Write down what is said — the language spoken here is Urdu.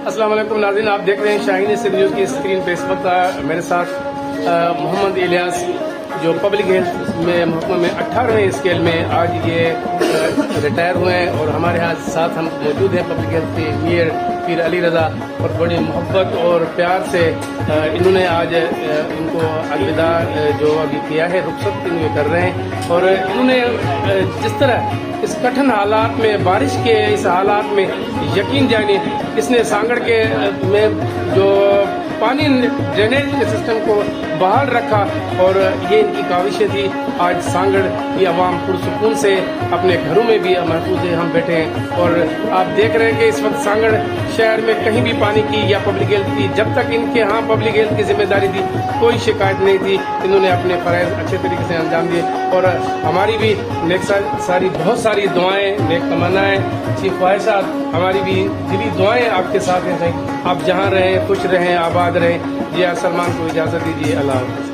السلام علیکم ناظرین، آپ دیکھ رہے ہیں شاہین سے نیوز کی اسکرین پہ اس وقت میرے ساتھ محمد الیاس جو پبلک ہیلتھ میں محکمہ میں 18ویں اسکیل میں آج یہ ریٹائر ہوئے ہیں، اور ہمارے ہاں ساتھ ہم موجود ہیں پبلک ہیلتھ کے میئر پیر علی رضا، اور بڑی محبت اور پیار سے انہوں نے آج ان کو الوداع جو ابھی کیا ہے، رخصت انہیں کر رہے ہیں۔ اور انہوں نے جس طرح اس کٹھن حالات میں، بارش کے اس حالات میں یقین جانیے اس نے سانگڑ کے میں جو پانی ڈرینیج کے سسٹم کو بحال رکھا، اور یہ ان کی کاوشیں تھی۔ آج سانگڑ کی عوام پرسکون سے اپنے گھروں میں بھی محفوظ ہے، ہم بیٹھے ہیں، اور آپ دیکھ رہے ہیں کہ اس وقت سانگڑ شہر میں کہیں بھی پانی کی یا پبلک ہیلتھ کی، جب تک ان کے ہاں پبلک ہیلتھ کی ذمہ داری تھی کوئی شکایت نہیں تھی۔ انہوں نے اپنے فرائض اچھے طریقے سے انجام دیے، اور ہماری بھی بہت ساری دعائیں، نیک تمنائیں، اچھی خواہشات، ہماری بھی دلی دعائیں آپ کے ساتھ ہیں۔ آپ جہاں رہیں خوش رہیں، آباد رہیں۔ جی سلمان کو اجازت دیجیے، اللہ حافظ۔